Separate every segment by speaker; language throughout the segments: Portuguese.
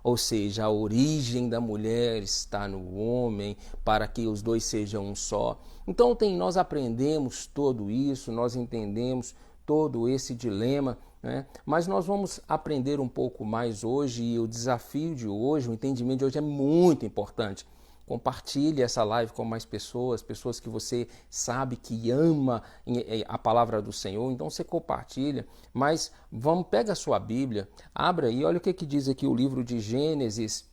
Speaker 1: ou seja, a origem da mulher está no homem, para que os dois sejam um só. Então nós aprendemos tudo isso, nós entendemos todo esse dilema, né? Mas nós vamos aprender um pouco mais hoje, e o desafio de hoje, o entendimento de hoje é muito importante. Compartilhe essa live com mais pessoas, pessoas que você sabe que ama a palavra do Senhor, então você compartilha. Mas pega a sua Bíblia, abra aí, olha o que diz aqui o livro de Gênesis,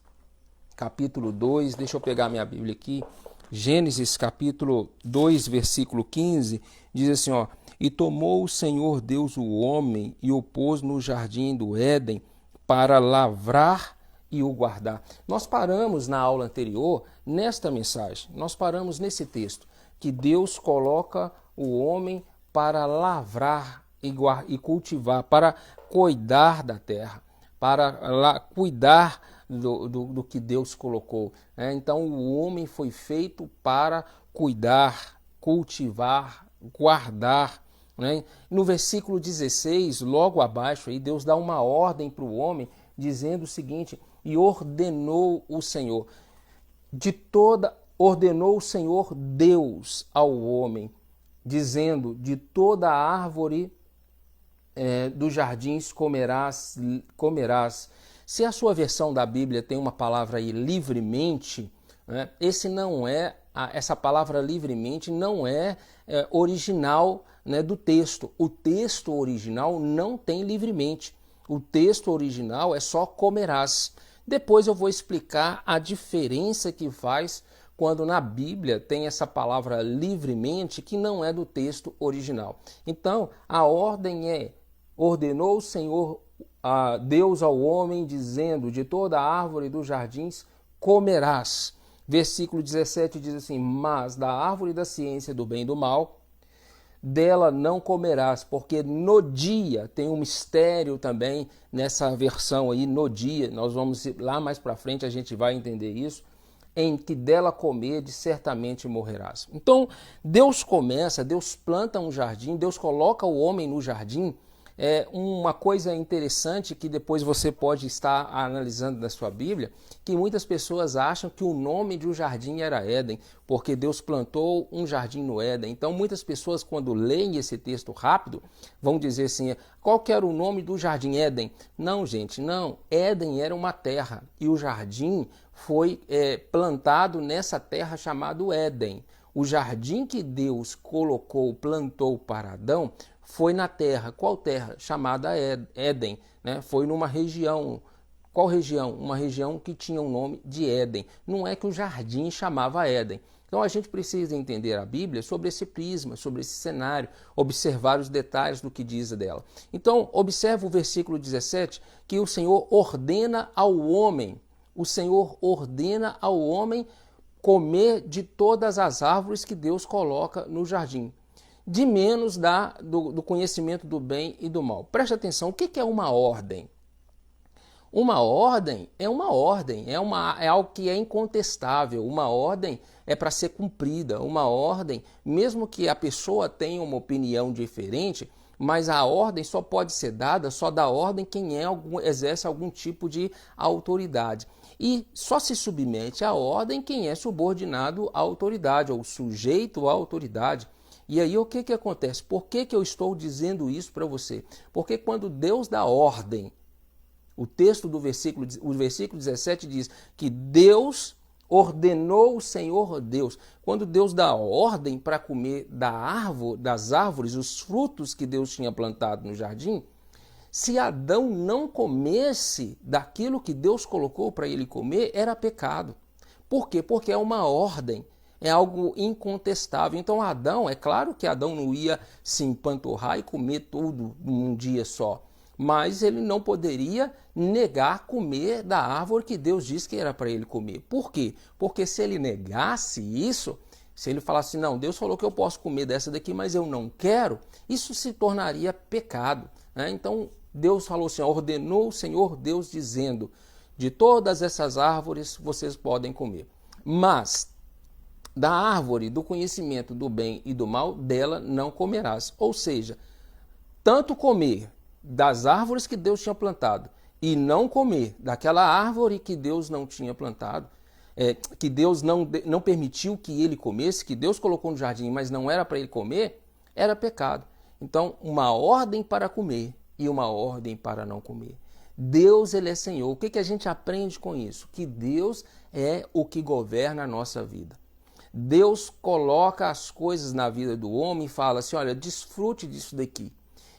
Speaker 1: capítulo 2, deixa eu pegar minha Bíblia aqui. Gênesis capítulo 2, versículo 15, diz assim, ó: E tomou o Senhor Deus o homem e o pôs no jardim do Éden para lavrar e o guardar. Nós paramos na aula anterior nesta mensagem, nós paramos nesse texto, que Deus coloca o homem para lavrar e cultivar, para cuidar da terra, para cuidar do que Deus colocou. Então o homem foi feito para cuidar, cultivar, guardar. No versículo 16, logo abaixo, aí, Deus dá uma ordem para o homem, dizendo o seguinte: e ordenou o Senhor Deus ao homem, dizendo: de toda a árvore dos jardins comerás. Se a sua versão da Bíblia tem uma palavra aí, livremente, né, essa palavra livremente não é original, né, do texto. O texto original não tem livremente. O texto original é só comerás. Depois eu vou explicar a diferença que faz quando na Bíblia tem essa palavra livremente, que não é do texto original. Então, a ordem é: ordenou o Senhor Deus ao homem, dizendo: de toda a árvore dos jardins comerás. Versículo 17 diz assim: mas da árvore da ciência do bem e do mal, dela não comerás, porque no dia, tem um mistério também nessa versão aí, no dia, nós vamos lá mais para frente, a gente vai entender isso, em que dela comerdes, certamente morrerás. Então, Deus planta um jardim, Deus coloca o homem no jardim. É uma coisa interessante que depois você pode estar analisando na sua Bíblia, que muitas pessoas acham que o nome de um jardim era Éden, porque Deus plantou um jardim no Éden. Então muitas pessoas, quando leem esse texto rápido, vão dizer assim: qual que era o nome do jardim? Éden? Não, gente, não. Éden era uma terra e o jardim foi plantado nessa terra chamada Éden. O jardim que Deus plantou para Adão foi na terra. Qual terra? Chamada Éden, né? Foi numa região. Qual região? Uma região que tinha o nome de Éden. Não é que o jardim chamava Éden. Então a gente precisa entender a Bíblia sobre esse prisma, sobre esse cenário, observar os detalhes do que diz dela. Então observa o versículo 17, que o Senhor ordena ao homem comer de todas as árvores que Deus coloca no jardim, de menos do conhecimento do bem e do mal. Preste atenção, o que é uma ordem? Uma ordem, é algo que é incontestável. Uma ordem é para ser cumprida. Uma ordem, mesmo que a pessoa tenha uma opinião diferente, mas a ordem só pode ser dada, só dá ordem quem exerce algum tipo de autoridade. E só se submete à ordem quem é subordinado à autoridade, ou sujeito à autoridade. E aí o que acontece? Por que eu estou dizendo isso para você? Porque quando Deus dá ordem, o texto do versículo 17 diz que Deus ordenou o Senhor Deus. Quando Deus dá ordem para comer das árvores, os frutos que Deus tinha plantado no jardim, se Adão não comesse daquilo que Deus colocou para ele comer, era pecado. Por quê? Porque é uma ordem. É algo incontestável. Então Adão, é claro que Adão não ia se empanturrar e comer tudo num dia só, mas ele não poderia negar comer da árvore que Deus disse que era para ele comer. Por quê? Porque se ele negasse isso, se ele falasse: não, Deus falou que eu posso comer dessa daqui, mas eu não quero, isso se tornaria pecado, né? Então Deus falou assim, ordenou o Senhor Deus dizendo: de todas essas árvores vocês podem comer, mas da árvore do conhecimento do bem e do mal, dela não comerás. Ou seja, tanto comer das árvores que Deus tinha plantado e não comer daquela árvore que Deus não tinha plantado, que Deus não permitiu que ele comesse, que Deus colocou no jardim, mas não era para ele comer, era pecado. Então, uma ordem para comer e uma ordem para não comer. Deus, ele é Senhor. O que a gente aprende com isso? Que Deus é o que governa a nossa vida. Deus coloca as coisas na vida do homem e fala assim, olha, desfrute disso daqui.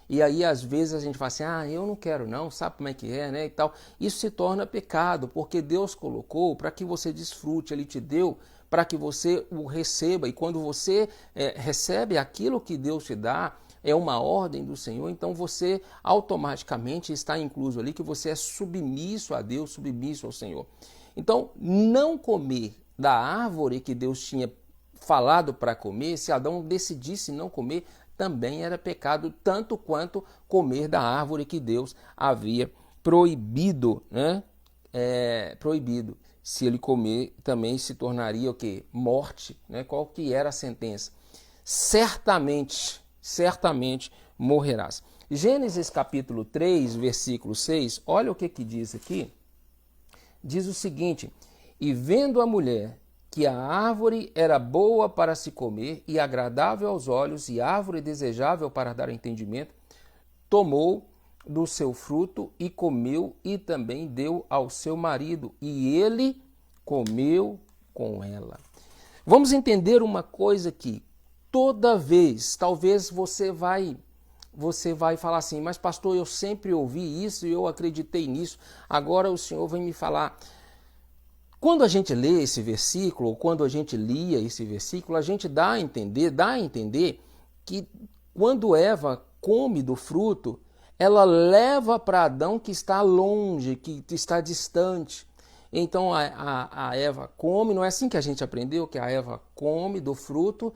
Speaker 1: E aí, às vezes, a gente fala assim, eu não quero não, sabe como é que é, né, e tal. Isso se torna pecado, porque Deus colocou para que você desfrute, Ele te deu para que você o receba. E quando você recebe aquilo que Deus te dá, é uma ordem do Senhor, então você automaticamente está incluso ali que você é submisso a Deus, submisso ao Senhor. Então, não comer da árvore que Deus tinha falado para comer, se Adão decidisse não comer, também era pecado, tanto quanto comer da árvore que Deus havia proibido, né? Proibido. Se ele comer, também se tornaria o quê? Morte, né? Qual que era a sentença? Certamente morrerás. Gênesis capítulo 3, versículo 6, olha o que diz aqui. Diz o seguinte, e vendo a mulher que a árvore era boa para se comer e agradável aos olhos e árvore desejável para dar entendimento, tomou do seu fruto e comeu e também deu ao seu marido e ele comeu com ela. Vamos entender uma coisa aqui. Toda vez, talvez você vai falar assim, mas pastor, eu sempre ouvi isso e eu acreditei nisso, agora o Senhor vem me falar. Quando a gente lê esse versículo, ou quando a gente lia esse versículo, a gente dá a entender que quando Eva come do fruto, ela leva para Adão que está longe, que está distante. Então a Eva come, não é assim que a gente aprendeu, que a Eva come do fruto,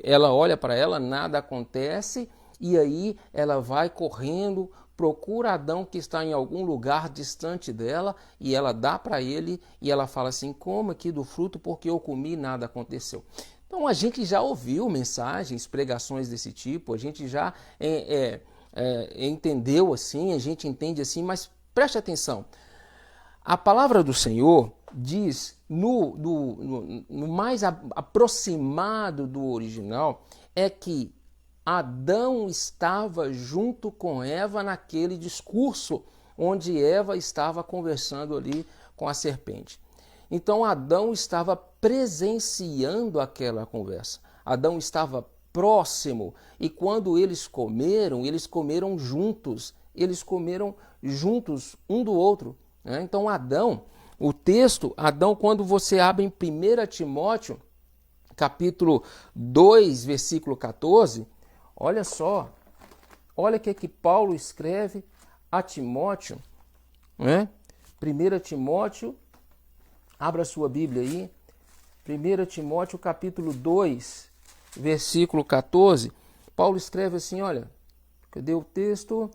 Speaker 1: ela olha para ela, nada acontece, e aí ela vai correndo, procura Adão que está em algum lugar distante dela, e ela dá para ele, e ela fala assim, coma aqui do fruto porque eu comi e nada aconteceu. Então a gente já ouviu mensagens, pregações desse tipo, a gente já entendeu assim, a gente entende assim, mas preste atenção. A palavra do Senhor diz, no mais aproximado do original, é que Adão estava junto com Eva naquele discurso onde Eva estava conversando ali com a serpente. Então Adão estava presenciando aquela conversa. Adão estava próximo e quando eles comeram juntos. Eles comeram juntos um do outro. Então Adão, quando você abre em 1 Timóteo, capítulo 2, versículo 14, olha só, olha o que Paulo escreve a Timóteo, né? 1 Timóteo, abra sua Bíblia aí, 1 Timóteo capítulo 2, versículo 14, Paulo escreve assim, olha, cadê o texto?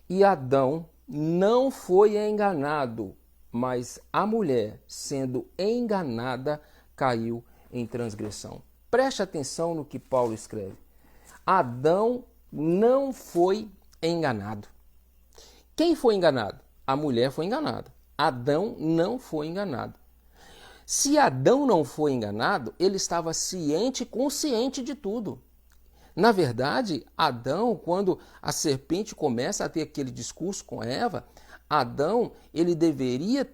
Speaker 1: E Adão não foi enganado, mas a mulher, sendo enganada, caiu em transgressão. Preste atenção no que Paulo escreve. Adão não foi enganado. Quem foi enganado? A mulher foi enganada. Adão não foi enganado. Se Adão não foi enganado, ele estava ciente e consciente de tudo. Na verdade, Adão, quando a serpente começa a ter aquele discurso com Eva, Adão, ele deveria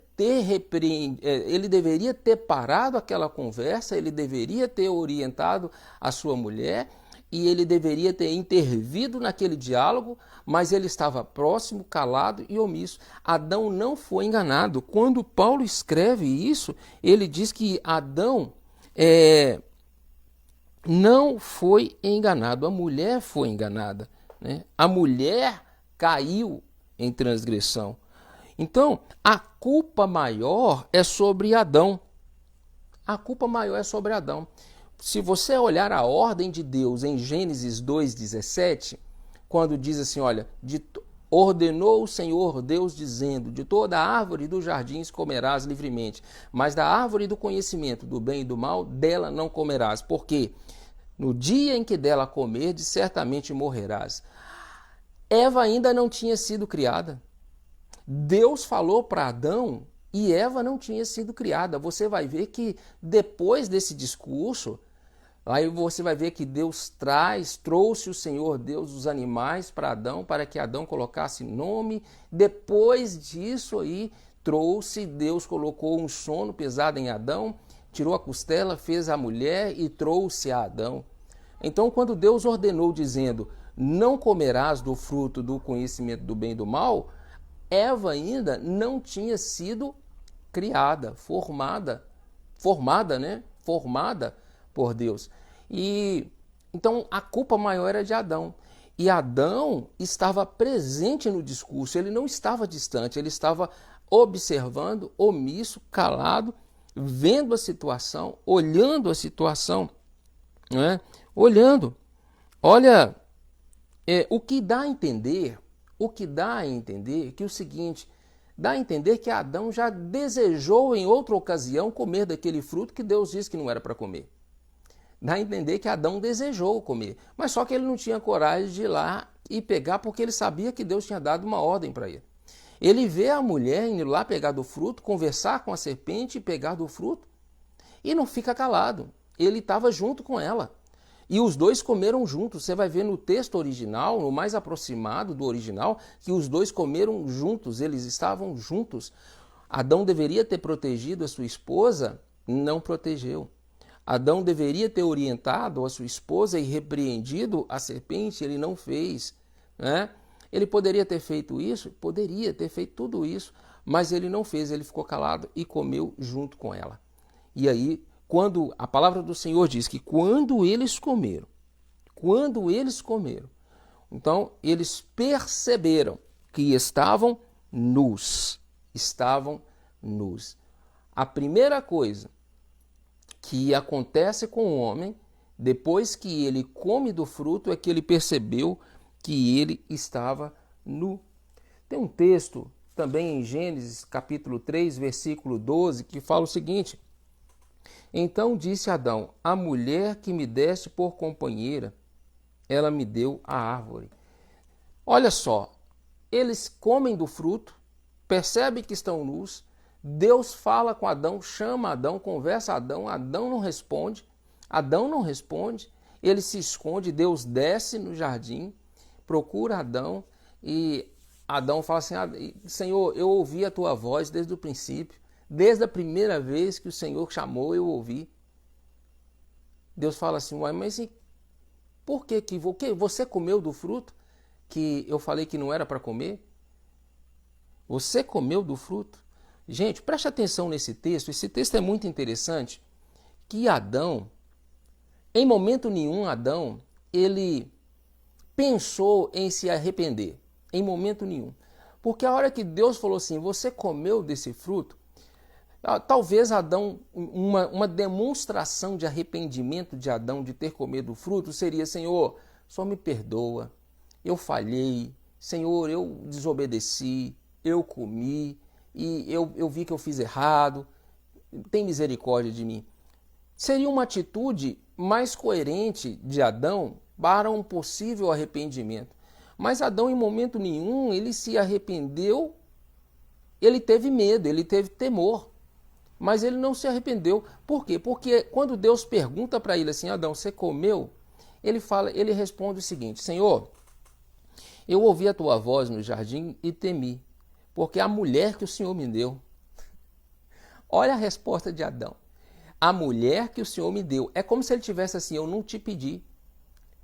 Speaker 1: ter parado aquela conversa, ele deveria ter orientado a sua mulher e ele deveria ter intervido naquele diálogo, mas ele estava próximo, calado e omisso. Adão não foi enganado. Quando Paulo escreve isso, ele diz que Adão não foi enganado, a mulher foi enganada, né? A mulher caiu em transgressão. Então, a culpa maior é sobre Adão. A culpa maior é sobre Adão. Se você olhar a ordem de Deus em Gênesis 2,17, quando diz assim, olha, ordenou o Senhor Deus dizendo, de toda a árvore dos jardins comerás livremente, mas da árvore do conhecimento do bem e do mal, dela não comerás, porque no dia em que dela comerdes, certamente morrerás. Eva ainda não tinha sido criada. Deus falou para Adão e Eva não tinha sido criada. Você vai ver que depois desse discurso, aí você vai ver que Deus trouxe o Senhor Deus os animais para Adão, para que Adão colocasse nome. Depois disso aí, Deus colocou um sono pesado em Adão, tirou a costela, fez a mulher e trouxe a Adão. Então, quando Deus ordenou dizendo, não comerás do fruto do conhecimento do bem e do mal, Eva ainda não tinha sido criada, formada por Deus. E então a culpa maior era de Adão. E Adão estava presente no discurso, ele não estava distante, ele estava observando, omisso, calado, vendo a situação, olhando a situação, não é? Olhando. Olha, o que dá a entender que o seguinte, dá a entender que Adão já desejou em outra ocasião comer daquele fruto que Deus disse que não era para comer. Dá a entender que Adão desejou comer, mas só que ele não tinha coragem de ir lá e pegar porque ele sabia que Deus tinha dado uma ordem para ele. Ele vê a mulher indo lá pegar do fruto, conversar com a serpente e pegar do fruto e não fica calado. Ele estava junto com ela. E os dois comeram juntos. Você vai ver no texto original, no mais aproximado do original, que os dois comeram juntos, eles estavam juntos. Adão deveria ter protegido a sua esposa, não protegeu. Adão deveria ter orientado a sua esposa e repreendido a serpente, ele não fez, né? Ele poderia ter feito isso? Poderia ter feito tudo isso, mas ele não fez, ele ficou calado e comeu junto com ela. E aí, quando a palavra do Senhor diz que quando eles comeram, então eles perceberam que estavam nus. A primeira coisa que acontece com o homem, depois que ele come do fruto, é que ele percebeu que ele estava nu. Tem um texto também em Gênesis capítulo 3, versículo 12, que fala o seguinte: então disse Adão, a mulher que me deste por companheira, ela me deu a árvore. Olha só, eles comem do fruto, percebem que estão nus, Deus fala com Adão, chama Adão, conversa Adão, Adão não responde, ele se esconde, Deus desce no jardim, procura Adão e Adão fala assim, Senhor, eu ouvi a tua voz desde o princípio, desde a primeira vez que o Senhor chamou, eu ouvi. Deus fala assim, mas por que você comeu do fruto que eu falei que não era para comer? Você comeu do fruto? Gente, preste atenção nesse texto. Esse texto é muito interessante. Que Adão, em momento nenhum, ele pensou em se arrepender. Em momento nenhum. Porque a hora que Deus falou assim, você comeu desse fruto, talvez Adão, uma demonstração de arrependimento de Adão de ter comido o fruto seria, Senhor, só me perdoa, eu falhei, Senhor, eu desobedeci, eu comi, e eu vi que eu fiz errado, tem misericórdia de mim. Seria uma atitude mais coerente de Adão para um possível arrependimento. Mas Adão, em momento nenhum, ele se arrependeu, ele teve medo, ele teve temor. Mas ele não se arrependeu. Por quê? Porque quando Deus pergunta para ele assim, Adão, você comeu? Ele responde o seguinte, Senhor, eu ouvi a tua voz no jardim e temi, porque a mulher que o Senhor me deu. Olha a resposta de Adão. A mulher que o Senhor me deu. É como se ele tivesse assim, eu não te pedi.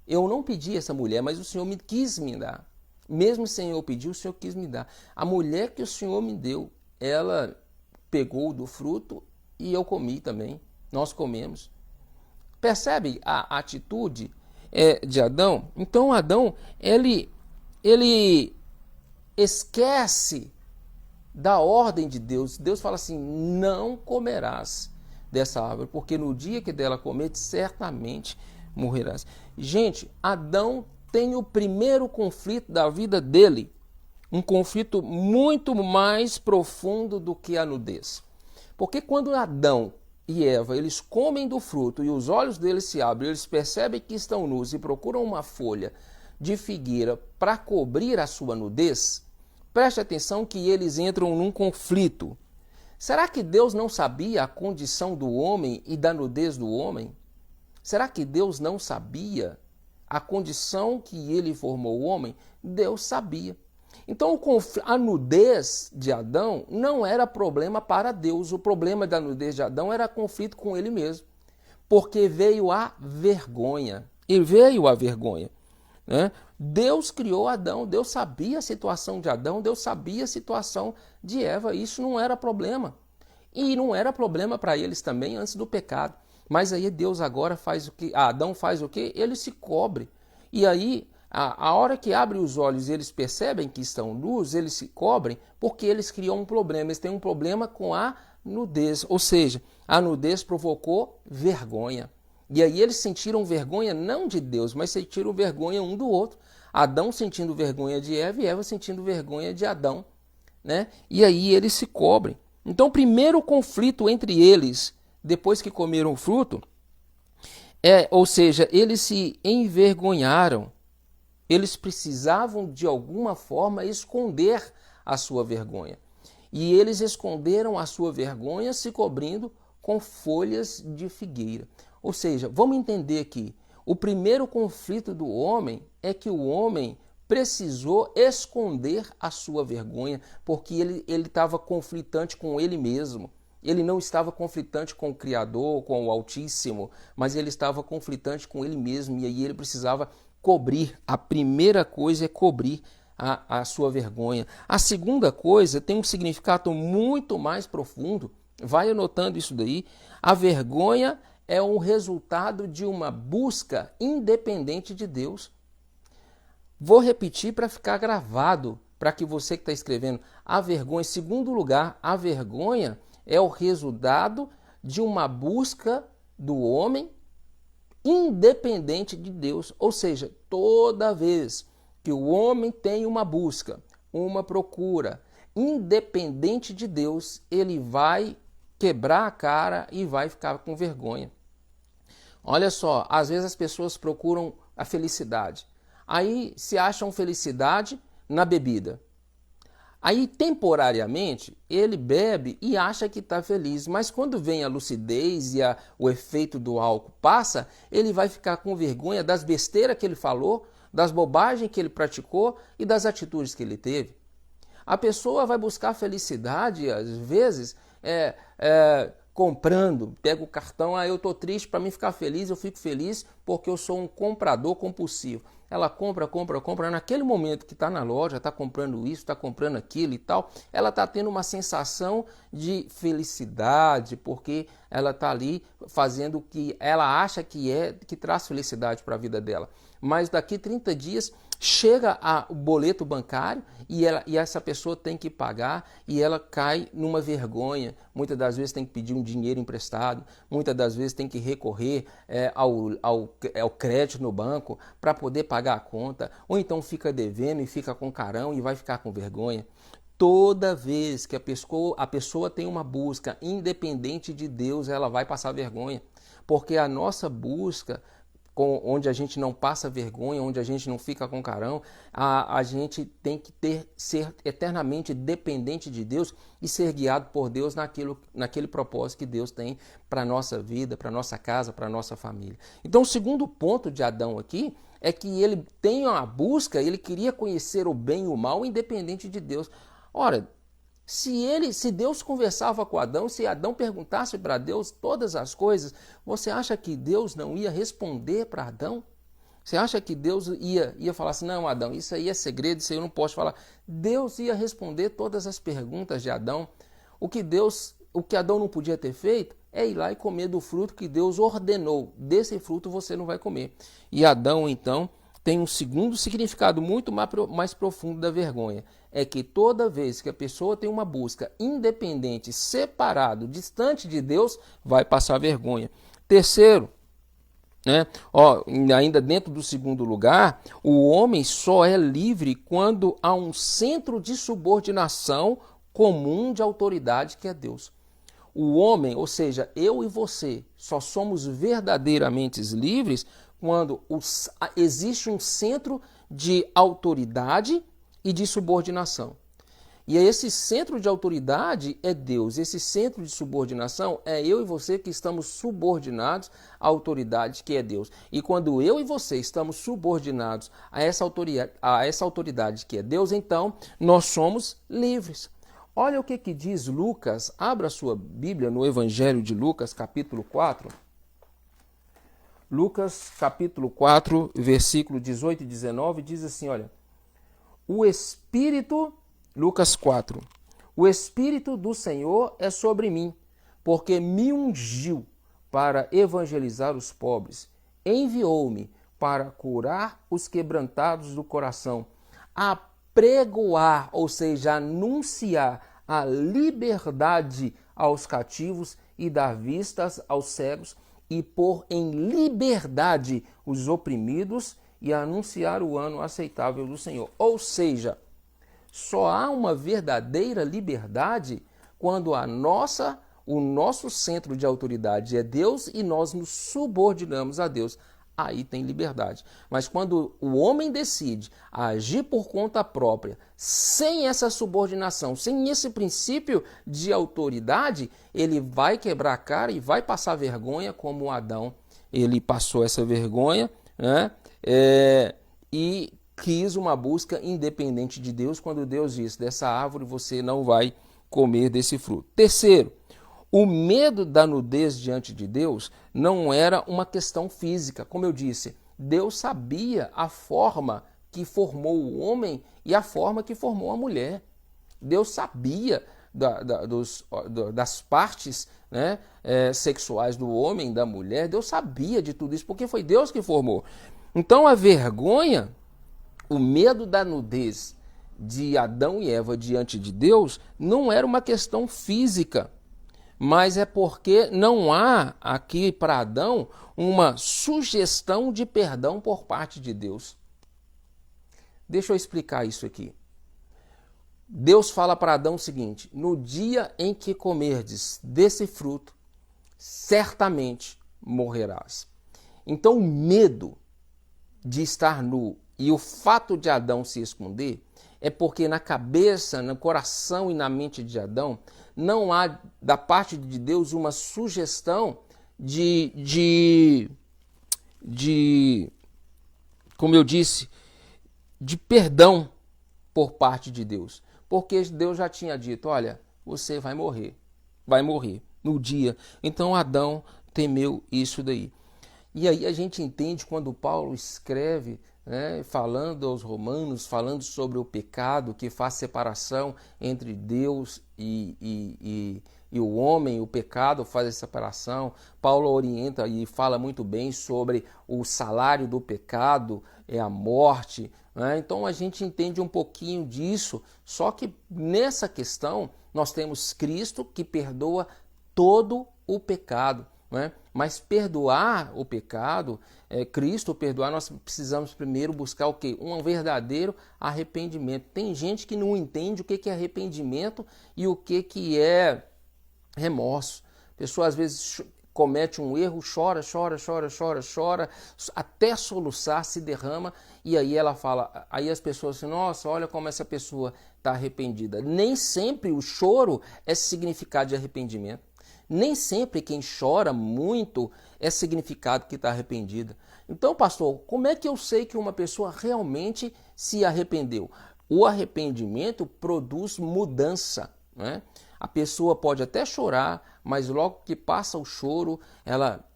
Speaker 1: Eu não pedi essa mulher, mas o Senhor quis me dar. Mesmo sem eu pedir, o Senhor quis me dar. A mulher que o Senhor me deu, ela pegou do fruto e eu comi também. Nós comemos. Percebe a atitude de Adão? Então Adão, ele esquece da ordem de Deus. Deus fala assim, não comerás dessa árvore, porque no dia que dela comer, certamente morrerás. Gente, Adão tem o primeiro conflito da vida dele, um conflito muito mais profundo do que a nudez. Porque quando Adão e Eva, eles comem do fruto e os olhos deles se abrem, eles percebem que estão nus e procuram uma folha de figueira para cobrir a sua nudez, preste atenção que eles entram num conflito. Será que Deus não sabia a condição do homem e da nudez do homem? Será que Deus não sabia a condição que ele formou o homem? Deus sabia. Então, a nudez de Adão não era problema para Deus. O problema da nudez de Adão era conflito com ele mesmo. Porque veio a vergonha. E veio a vergonha. Né? Deus criou Adão, Deus sabia a situação de Adão, Deus sabia a situação de Eva. Isso não era problema. E não era problema para eles também antes do pecado. Mas aí Deus agora faz o que? Adão faz o quê? Ele se cobre. E aí, a hora que abre os olhos e eles percebem que estão nus, eles se cobrem porque eles criam um problema. Eles têm um problema com a nudez. Ou seja, a nudez provocou vergonha. E aí eles sentiram vergonha não de Deus, mas sentiram vergonha um do outro. Adão sentindo vergonha de Eva e Eva sentindo vergonha de Adão. Né? E aí eles se cobrem. Então, o primeiro conflito entre eles, depois que comeram o fruto, ou seja, eles se envergonharam. Eles precisavam, de alguma forma, esconder a sua vergonha. E eles esconderam a sua vergonha se cobrindo com folhas de figueira. Ou seja, vamos entender aqui, o primeiro conflito do homem é que o homem precisou esconder a sua vergonha, porque ele estava conflitante com ele mesmo. Ele não estava conflitante com o Criador, com o Altíssimo, mas ele estava conflitante com ele mesmo, e aí ele precisava cobrir. A primeira coisa é cobrir a sua vergonha. A segunda coisa tem um significado muito mais profundo. Vai anotando isso daí. A vergonha é um resultado de uma busca independente de Deus. Vou repetir para ficar gravado, para que você que está escrevendo. A vergonha, em segundo lugar, a vergonha é o resultado de uma busca do homem independente de Deus. Ou seja, toda vez que o homem tem uma busca, uma procura independente de Deus, ele vai quebrar a cara e vai ficar com vergonha. Olha só, às vezes as pessoas procuram a felicidade. Aí se acham felicidade na bebida. Aí, temporariamente, ele bebe e acha que está feliz, mas quando vem a lucidez e o efeito do álcool passa, ele vai ficar com vergonha das besteiras que ele falou, das bobagens que ele praticou e das atitudes que ele teve. A pessoa vai buscar felicidade, às vezes, comprando, pega o cartão, eu estou triste, para mim ficar feliz, eu fico feliz porque eu sou um comprador compulsivo. Ela compra, naquele momento que está na loja, está comprando isso, está comprando aquilo e tal, ela está tendo uma sensação de felicidade, porque ela está ali fazendo o que ela acha que traz felicidade para a vida dela. Mas daqui 30 dias chega o boleto bancário e essa pessoa tem que pagar e ela cai numa vergonha. Muitas das vezes tem que pedir um dinheiro emprestado, muitas das vezes tem que recorrer ao crédito no banco para poder pagar a conta, ou então fica devendo e fica com carão e vai ficar com vergonha. Toda vez que a pessoa tem uma busca independente de Deus, ela vai passar vergonha, porque a nossa busca, onde a gente não passa vergonha, onde a gente não fica com carão, a gente tem que ser eternamente dependente de Deus e ser guiado por Deus naquele propósito que Deus tem para a nossa vida, para a nossa casa, para a nossa família. Então, o segundo ponto de Adão aqui é que ele tem uma busca, ele queria conhecer o bem e o mal independente de Deus. Ora, se Deus conversava com Adão, se Adão perguntasse para Deus todas as coisas, você acha que Deus não ia responder para Adão? Você acha que Deus ia falar assim, não, Adão, isso aí é segredo, isso aí eu não posso falar. Deus ia responder todas as perguntas de Adão. O que Adão não podia ter feito é ir lá e comer do fruto que Deus ordenou. Desse fruto você não vai comer. E Adão, então, tem um segundo significado muito mais profundo da vergonha. É que toda vez que a pessoa tem uma busca independente, separado, distante de Deus, vai passar vergonha. Terceiro, ainda dentro do segundo lugar, o homem só é livre quando há um centro de subordinação comum de autoridade que é Deus. O homem, ou seja, eu e você, só somos verdadeiramente livres quando existe um centro de autoridade e de subordinação. E esse centro de autoridade é Deus, esse centro de subordinação é eu e você que estamos subordinados à autoridade que é Deus. E quando eu e você estamos subordinados a essa autoridade que é Deus, então nós somos livres. Olha o que diz Lucas, abra sua Bíblia no Evangelho de Lucas, capítulo 4. Lucas, capítulo 4, versículo 18 e 19, diz assim, olha, o Espírito... Lucas 4. O Espírito do Senhor é sobre mim, porque me ungiu para evangelizar os pobres. Enviou-me para curar os quebrantados do coração, a pregoar, ou seja, anunciar a liberdade aos cativos e dar vistas aos cegos e pôr em liberdade os oprimidos e anunciar o ano aceitável do Senhor. Ou seja, só há uma verdadeira liberdade quando o nosso centro de autoridade é Deus e nós nos subordinamos a Deus. Aí tem liberdade. Mas quando o homem decide agir por conta própria, sem essa subordinação, sem esse princípio de autoridade, ele vai quebrar a cara e vai passar vergonha como Adão. Ele passou essa vergonha, né? E quis uma busca independente de Deus, quando Deus disse, dessa árvore você não vai comer desse fruto. Terceiro, o medo da nudez diante de Deus não era uma questão física. Como eu disse, Deus sabia a forma que formou o homem e a forma que formou a mulher. Deus sabia das partes, né, sexuais do homem, da mulher. Deus sabia de tudo isso, porque foi Deus que formou. Então a vergonha, o medo da nudez de Adão e Eva diante de Deus não era uma questão física, mas é porque não há aqui para Adão uma sugestão de perdão por parte de Deus. Deixa eu explicar isso aqui. Deus fala para Adão o seguinte: no dia em que comerdes desse fruto, certamente morrerás. Então o medo de estar nu e o fato de Adão se esconder é porque na cabeça, no coração e na mente de Adão não há da parte de Deus uma sugestão como eu disse, de perdão por parte de Deus. Porque Deus já tinha dito, olha, você vai morrer no dia. Então Adão temeu isso daí. E aí a gente entende quando Paulo escreve, né, falando aos romanos, falando sobre o pecado que faz separação entre Deus e o homem, o pecado faz a separação. Paulo orienta e fala muito bem sobre o salário do pecado, é a morte, né? Então a gente entende um pouquinho disso, só que nessa questão nós temos Cristo que perdoa todo o pecado. Mas perdoar o pecado, Cristo perdoar, nós precisamos primeiro buscar o quê? Um verdadeiro arrependimento. Tem gente que não entende o que é arrependimento e o que é remorso. A pessoa às vezes comete um erro, chora, até soluçar, se derrama, e aí ela fala, aí as pessoas assim, nossa, olha como essa pessoa está arrependida. Nem sempre o choro é significado de arrependimento. Nem sempre quem chora muito é significado que está arrependida. Então, pastor, como é que eu sei que uma pessoa realmente se arrependeu? O arrependimento produz mudança, né? A pessoa pode até chorar, mas logo que passa o choro, ela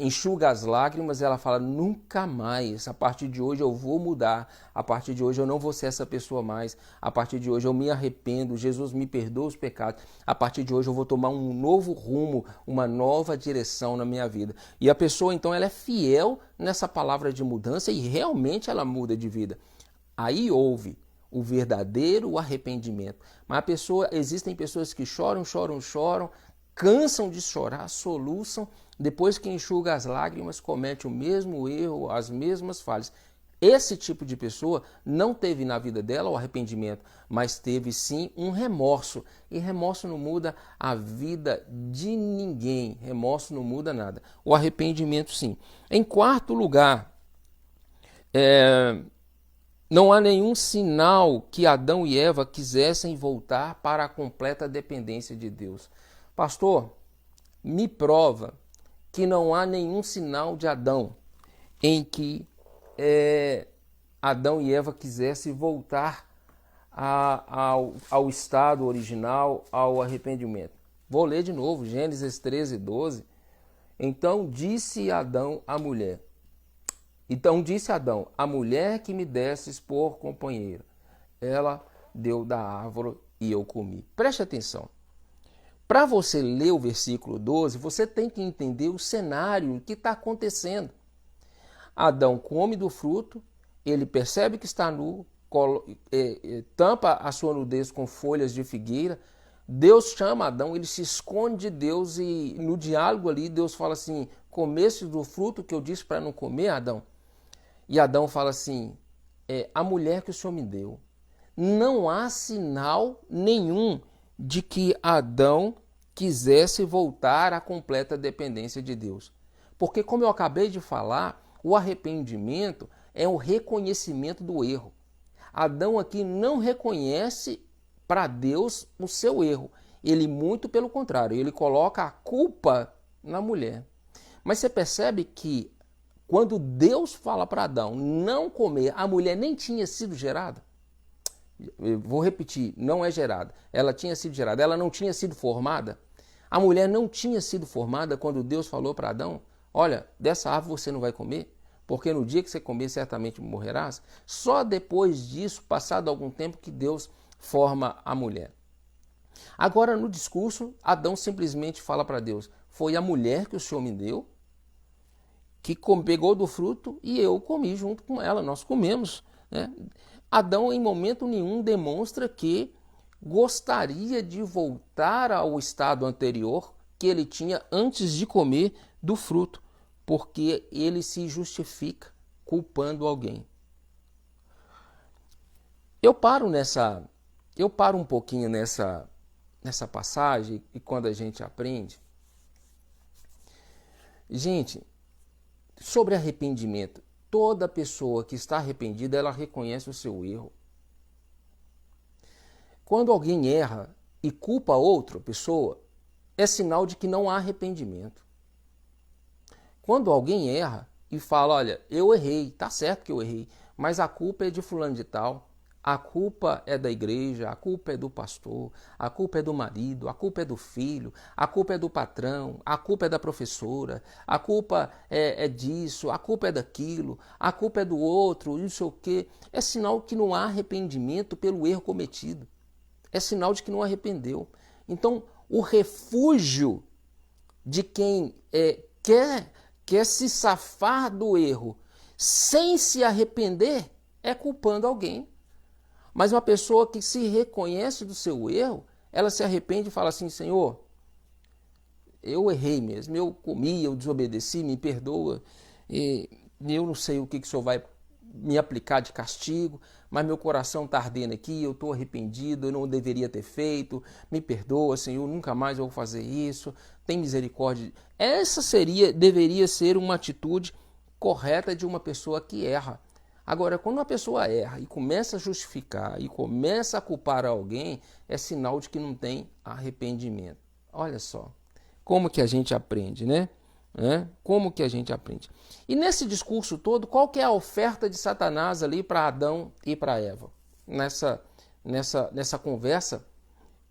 Speaker 1: enxuga as lágrimas, ela fala, nunca mais, a partir de hoje eu vou mudar, a partir de hoje eu não vou ser essa pessoa mais, a partir de hoje eu me arrependo, Jesus me perdoa os pecados, a partir de hoje eu vou tomar um novo rumo, uma nova direção na minha vida. E a pessoa então ela é fiel nessa palavra de mudança e realmente ela muda de vida. Aí houve o verdadeiro arrependimento. Mas existem pessoas que choram, cansam de chorar, soluçam, depois que enxuga as lágrimas, comete o mesmo erro, as mesmas falhas. Esse tipo de pessoa não teve na vida dela o arrependimento, mas teve sim um remorso. E remorso não muda a vida de ninguém. Remorso não muda nada. O arrependimento sim. Em quarto lugar, Não há nenhum sinal que Adão e Eva quisessem voltar para a completa dependência de Deus. Pastor, me prova que não há nenhum sinal de Adão em que Adão e Eva quisessem voltar ao estado original, ao arrependimento. Vou ler de novo, Gênesis 13, 12. Então disse Adão à mulher, a mulher que me desses por companheira, ela deu da árvore e eu comi. Preste atenção. Para você ler o versículo 12, você tem que entender o cenário que está acontecendo. Adão come do fruto, ele percebe que está nu, tampa a sua nudez com folhas de figueira. Deus chama Adão, ele se esconde de Deus e no diálogo ali Deus fala assim, comesse do fruto que eu disse para não comer, Adão? E Adão fala assim, a mulher que o Senhor me deu. Não há sinal nenhum de que Adão quisesse voltar à completa dependência de Deus. Porque, como eu acabei de falar, o arrependimento é o reconhecimento do erro. Adão aqui não reconhece para Deus o seu erro. Ele, muito pelo contrário, ele coloca a culpa na mulher. Mas você percebe que quando Deus fala para Adão não comer, a mulher nem tinha sido gerada? Eu vou repetir, não é gerada. Ela tinha sido gerada, ela não tinha sido formada. A mulher não tinha sido formada quando Deus falou para Adão, olha, dessa árvore você não vai comer, porque no dia que você comer certamente morrerás. Só depois disso, passado algum tempo, que Deus forma a mulher. Agora, no discurso, Adão simplesmente fala para Deus, foi a mulher que o Senhor me deu, que pegou do fruto e eu comi junto com ela, nós comemos, né? Adão em momento nenhum demonstra que gostaria de voltar ao estado anterior que ele tinha antes de comer do fruto, porque ele se justifica culpando alguém. Eu paro um pouquinho nessa passagem e quando a gente aprende. Gente, sobre arrependimento, toda pessoa que está arrependida, ela reconhece o seu erro. Quando alguém erra e culpa outra pessoa, é sinal de que não há arrependimento. Quando alguém erra e fala, olha, eu errei, tá certo que eu errei, mas a culpa é de fulano de tal, a culpa é da igreja, a culpa é do pastor, a culpa é do marido, a culpa é do filho, a culpa é do patrão, a culpa é da professora, a culpa é disso, a culpa é daquilo, a culpa é do outro, não sei o quê. É sinal que não há arrependimento pelo erro cometido. É sinal de que não arrependeu. Então, o refúgio de quem quer se safar do erro sem se arrepender é culpando alguém. Mas uma pessoa que se reconhece do seu erro, ela se arrepende e fala assim, Senhor, eu errei mesmo, eu comi, eu desobedeci, me perdoa, eu não sei o que o Senhor vai me aplicar de castigo, mas meu coração está ardendo aqui, eu estou arrependido, eu não deveria ter feito, me perdoa, Senhor, nunca mais eu vou fazer isso, tem misericórdia. Essa deveria ser uma atitude correta de uma pessoa que erra. Agora, quando uma pessoa erra e começa a justificar e começa a culpar alguém, é sinal de que não tem arrependimento. Olha só, como que a gente aprende, né? Como que a gente aprende? E nesse discurso todo, qual que é a oferta de Satanás ali para Adão e para Eva? Nessa conversa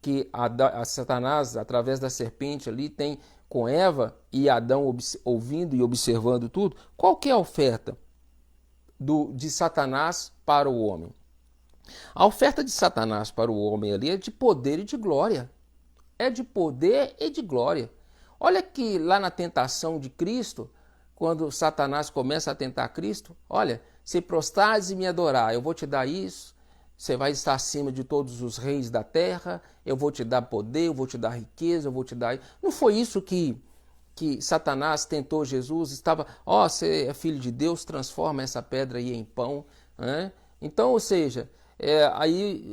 Speaker 1: que a Satanás, através da serpente ali, tem com Eva e Adão ouvindo e observando tudo, qual que é a oferta de Satanás para o homem? A oferta de Satanás para o homem ali é de poder e de glória. É de poder e de glória. Olha que lá na tentação de Cristo, quando Satanás começa a tentar Cristo, olha, se prostrares e me adorar, eu vou te dar isso, você vai estar acima de todos os reis da terra, eu vou te dar poder, eu vou te dar riqueza, eu vou te dar... Não foi isso que Satanás tentou Jesus? Estava, você é filho de Deus, transforma essa pedra aí em pão. Né? Então, ou seja, aí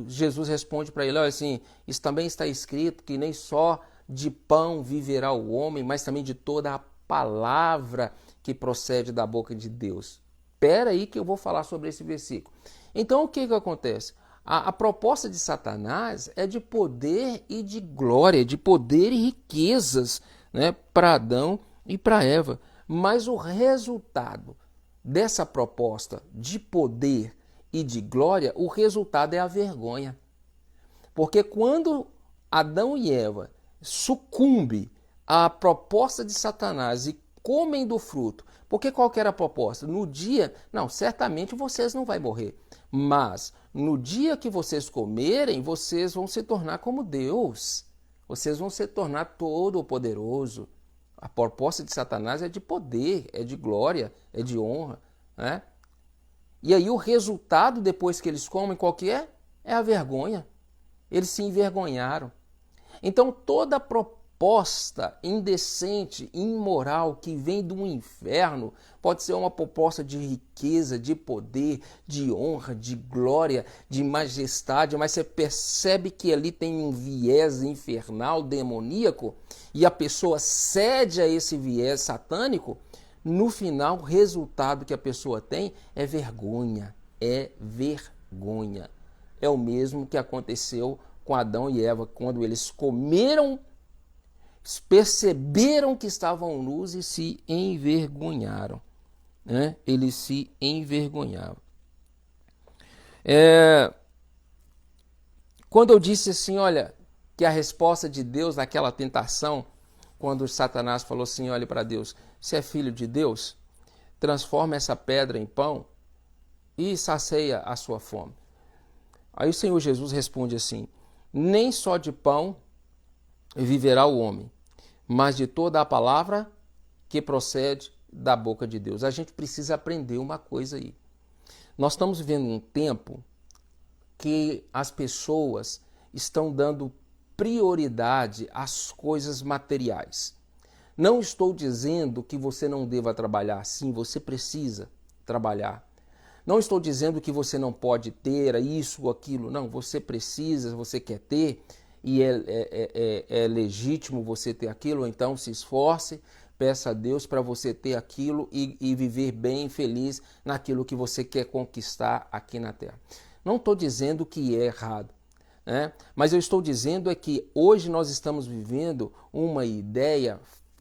Speaker 1: Jesus responde para ele, olha assim, isso também está escrito que nem só de pão viverá o homem, mas também de toda a palavra que procede da boca de Deus. Espera aí que eu vou falar sobre esse versículo. Então, o que acontece? A proposta de Satanás é de poder e de glória, de poder e riquezas, né, para Adão e para Eva. Mas o resultado dessa proposta de poder e de glória, o resultado é a vergonha. Porque quando Adão e Eva sucumbem à proposta de Satanás e comem do fruto, porque qual que era a proposta? No dia, não, certamente vocês não vão morrer, mas no dia que vocês comerem, vocês vão se tornar como Deus, vocês vão se tornar todo-poderoso. A proposta de Satanás é de poder, é de glória, é de honra, né? E aí o resultado depois que eles comem, qual que é? É a vergonha. Eles se envergonharam. Então toda proposta indecente, imoral, que vem do inferno, pode ser uma proposta de riqueza, de poder, de honra, de glória, de majestade, mas você percebe que ali tem um viés infernal, demoníaco, e a pessoa cede a esse viés satânico. No final, o resultado que a pessoa tem é vergonha. É vergonha. É o mesmo que aconteceu com Adão e Eva, quando eles comeram, perceberam que estavam nus e se envergonharam. Né? Eles se envergonhavam. Quando eu disse assim, olha, que a resposta de Deus naquela tentação, quando Satanás falou assim, olha para Deus, se é filho de Deus, transforma essa pedra em pão e sacia a sua fome. Aí o Senhor Jesus responde assim, nem só de pão viverá o homem, mas de toda a palavra que procede da boca de Deus. A gente precisa aprender uma coisa aí. Nós estamos vivendo um tempo que as pessoas estão dando prioridade às coisas materiais. Não estou dizendo que você não deva trabalhar. Sim, você precisa trabalhar. Não estou dizendo que você não pode ter isso ou aquilo. Não, você precisa, você quer ter e é legítimo você ter aquilo. Então se esforce, peça a Deus para você ter aquilo e viver bem, feliz naquilo que você quer conquistar aqui na Terra. Não estou dizendo que é errado, né? Mas eu estou dizendo é que hoje nós estamos vivendo uma ideia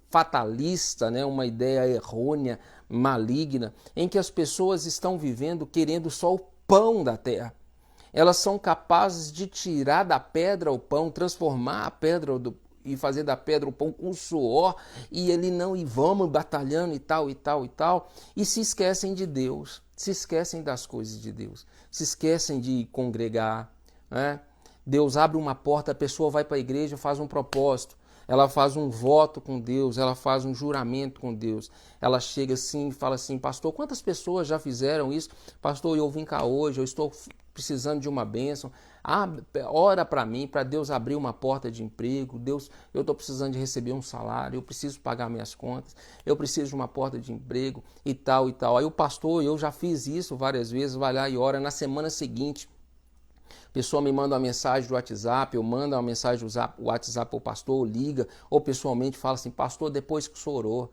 Speaker 1: fatalista, né? Uma ideia errônea, maligna, em que as pessoas estão vivendo querendo só o pão da terra. Elas são capazes de tirar da pedra o pão, transformar a pedra e fazer da pedra o pão com suor, e ele não, e vamos batalhando e tal, e tal, e tal, e se esquecem de Deus, se esquecem das coisas de Deus, se esquecem de congregar, né? Deus abre uma porta, a pessoa vai para a igreja, faz um propósito, ela faz um voto com Deus, ela faz um juramento com Deus. Ela chega assim e fala assim, pastor, quantas pessoas já fizeram isso? Pastor, eu vim cá hoje, eu estou precisando de uma bênção. Ora para mim, para Deus abrir uma porta de emprego. Deus, eu estou precisando de receber um salário, eu preciso pagar minhas contas, eu preciso de uma porta de emprego e tal e tal. Aí o pastor, eu já fiz isso várias vezes, vai lá e ora. Na semana seguinte, a pessoa me manda uma mensagem do WhatsApp, eu mando uma mensagem do WhatsApp para o pastor, liga, ou pessoalmente fala assim, pastor, depois que o senhor orou,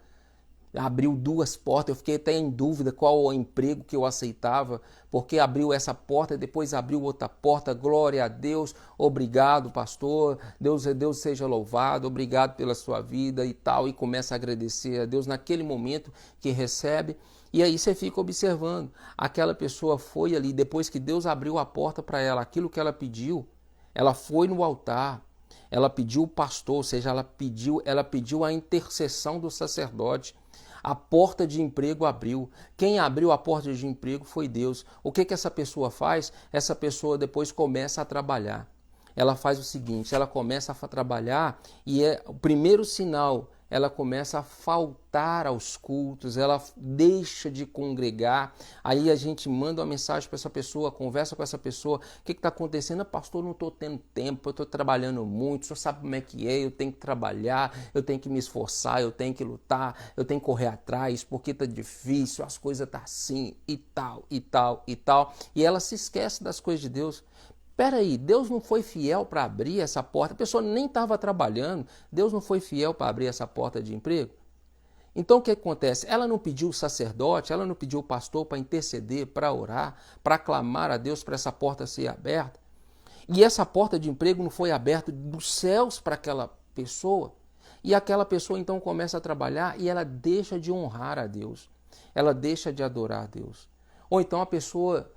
Speaker 1: abriu 2 portas, eu fiquei até em dúvida qual o emprego que eu aceitava, porque abriu essa porta e depois abriu outra porta, glória a Deus, obrigado pastor, Deus seja louvado, obrigado pela sua vida e tal, e começa a agradecer a Deus naquele momento que recebe. E aí você fica observando, aquela pessoa foi ali, depois que Deus abriu a porta para ela, aquilo que ela pediu, ela foi no altar, ela pediu o pastor, ou seja, ela pediu a intercessão do sacerdote. A porta de emprego abriu. Quem abriu a porta de emprego foi Deus. O que essa pessoa faz? Essa pessoa depois começa a trabalhar. Ela faz o seguinte, ela começa a trabalhar e é o primeiro sinal, ela começa a faltar aos cultos, ela deixa de congregar, aí a gente manda uma mensagem para essa pessoa, conversa com essa pessoa, o que está acontecendo? Pastor, não estou tendo tempo, eu estou trabalhando muito, o senhor sabe como é que é, eu tenho que trabalhar, eu tenho que me esforçar, eu tenho que lutar, eu tenho que correr atrás, porque está difícil, as coisas estão assim, e tal, e tal, e tal, e ela se esquece das coisas de Deus. Peraí, Deus não foi fiel para abrir essa porta? A pessoa nem estava trabalhando, Deus não foi fiel para abrir essa porta de emprego? Então o que acontece? Ela não pediu o sacerdote, ela não pediu o pastor para interceder, para orar, para clamar a Deus para essa porta ser aberta. E essa porta de emprego não foi aberta dos céus para aquela pessoa. E aquela pessoa então começa a trabalhar e ela deixa de honrar a Deus. Ela deixa de adorar a Deus. Ou então a pessoa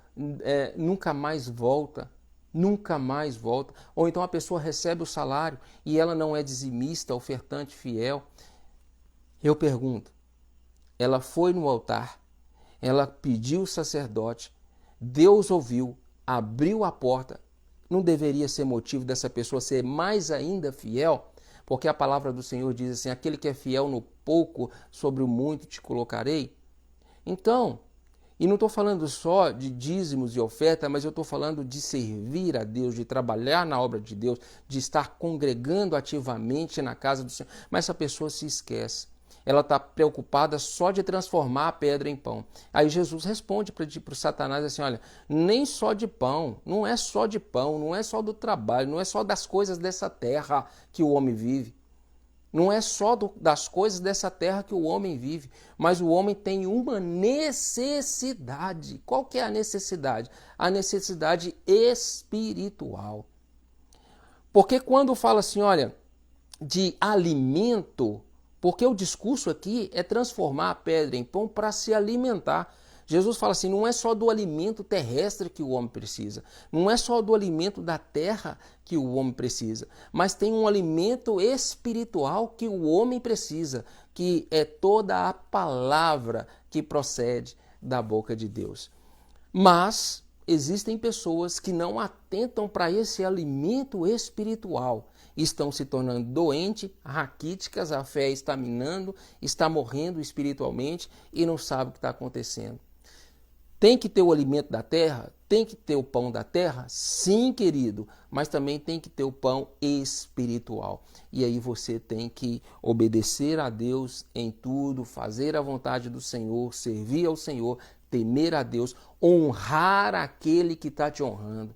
Speaker 1: nunca mais volta. Nunca mais volta. Ou então a pessoa recebe o salário e ela não é dizimista, ofertante fiel. Eu pergunto, ela foi no altar, ela pediu o sacerdote, Deus ouviu, abriu a porta. Não deveria ser motivo dessa pessoa ser mais ainda fiel? Porque a palavra do Senhor diz assim, aquele que é fiel no pouco, sobre o muito te colocarei. Então, e não estou falando só de dízimos e oferta, mas eu estou falando de servir a Deus, de trabalhar na obra de Deus, de estar congregando ativamente na casa do Senhor. Mas essa pessoa se esquece. Ela está preocupada só de transformar a pedra em pão. Aí Jesus responde para o Satanás assim, olha, nem só de pão, não é só de pão, não é só do trabalho, não é só das coisas dessa terra que o homem vive. Não é só das coisas dessa terra que o homem vive, mas o homem tem uma necessidade. Qual que é a necessidade? A necessidade espiritual. Porque quando fala assim, olha, de alimento, porque o discurso aqui é transformar a pedra em pão para se alimentar. Jesus fala assim, não é só do alimento terrestre que o homem precisa, não é só do alimento da terra que o homem precisa, mas tem um alimento espiritual que o homem precisa, que é toda a palavra que procede da boca de Deus. Mas existem pessoas que não atentam para esse alimento espiritual, estão se tornando doentes, raquíticas, a fé está minando, está morrendo espiritualmente e não sabe o que está acontecendo. Tem que ter o alimento da terra? Tem que ter o pão da terra? Sim, querido, mas também tem que ter o pão espiritual. E aí você tem que obedecer a Deus em tudo, fazer a vontade do Senhor, servir ao Senhor, temer a Deus, honrar aquele que está te honrando,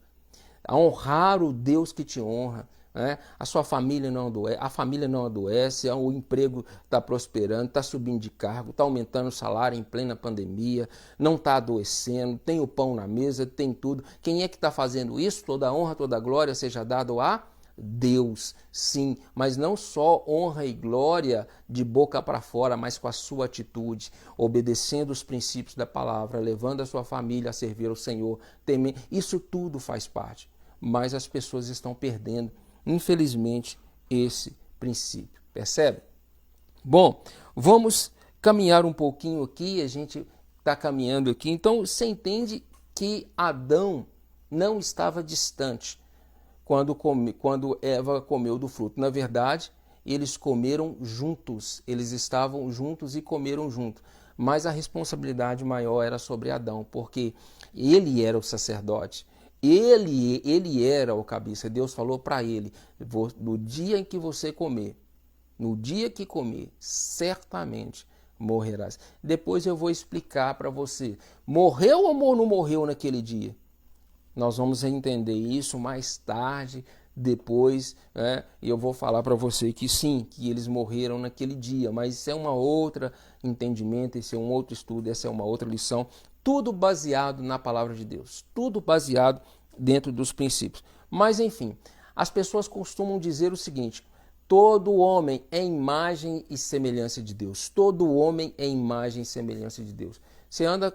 Speaker 1: honrar o Deus que te honra. A sua família não adoece, a família não adoece, o emprego está prosperando, está subindo de cargo, está aumentando o salário em plena pandemia, não está adoecendo, tem o pão na mesa, tem tudo. Quem é que está fazendo isso? Toda a honra, toda a glória seja dada a Deus, sim, mas não só honra e glória de boca para fora, mas com a sua atitude, obedecendo os princípios da palavra, levando a sua família a servir ao Senhor, temendo. Isso tudo faz parte, mas as pessoas estão perdendo, infelizmente, esse princípio. Percebe? Bom, vamos caminhar um pouquinho aqui, a gente está caminhando aqui. Então, você entende que Adão não estava distante quando Eva comeu do fruto. Na verdade, eles comeram juntos, eles estavam juntos e comeram juntos. Mas a responsabilidade maior era sobre Adão, porque ele era o sacerdote. Ele era o cabeça. Deus falou para ele, no dia em que você comer, no dia que comer, certamente morrerás. Depois eu vou explicar para você, morreu ou não morreu naquele dia? Nós vamos entender isso mais tarde, depois, e eu vou falar para você que sim, que eles morreram naquele dia, mas isso é uma outra entendimento, esse é um outro estudo, essa é uma outra lição, tudo baseado na palavra de Deus, tudo baseado dentro dos princípios. Mas enfim, as pessoas costumam dizer o seguinte, todo homem é imagem e semelhança de Deus, todo homem é imagem e semelhança de Deus. Você anda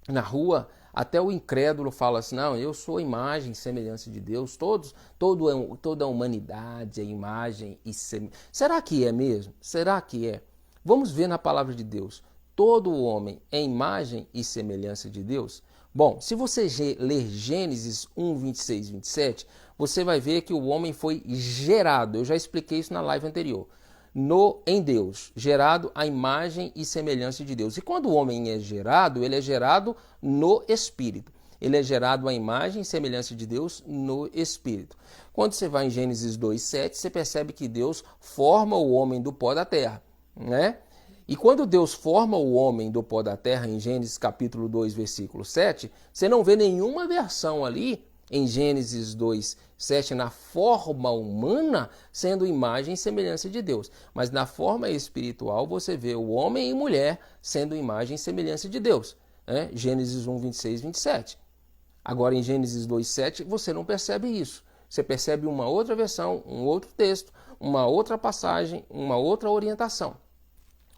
Speaker 1: na rua, até o incrédulo fala assim, não, eu sou imagem e semelhança de Deus, toda a humanidade é imagem e semelhança. Será que é mesmo? Será que é? Vamos ver na palavra de Deus. Todo homem é imagem e semelhança de Deus? Bom, se você ler Gênesis 1, 26, 27, você vai ver que o homem foi gerado, eu já expliquei isso na live anterior, em Deus, gerado à imagem e semelhança de Deus. E quando o homem é gerado, ele é gerado no Espírito. Ele é gerado à imagem e semelhança de Deus no Espírito. Quando você vai em Gênesis 2, 7, você percebe que Deus forma o homem do pó da terra, né? E quando Deus forma o homem do pó da terra, em Gênesis capítulo 2, versículo 7, você não vê nenhuma versão ali em Gênesis 2, 7, na forma humana, sendo imagem e semelhança de Deus. Mas na forma espiritual, você vê o homem e mulher sendo imagem e semelhança de Deus. Né? Gênesis 1, 26, 27. Agora, em Gênesis 2, 7, você não percebe isso. Você percebe uma outra versão, um outro texto, uma outra passagem, uma outra orientação.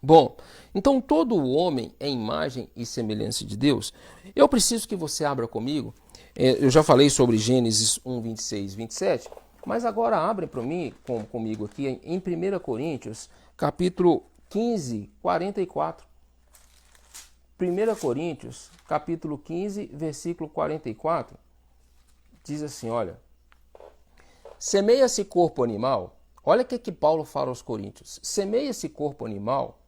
Speaker 1: Bom, então todo o homem é imagem e semelhança de Deus. Eu preciso que você abra comigo. Eu já falei sobre Gênesis 1, 26, 27, mas agora abre para mim, comigo aqui em 1 Coríntios, capítulo 15, 44. 1 Coríntios, capítulo 15, versículo 44, diz assim, olha, semeia-se corpo animal, olha o que Paulo fala aos Coríntios, semeia-se corpo animal,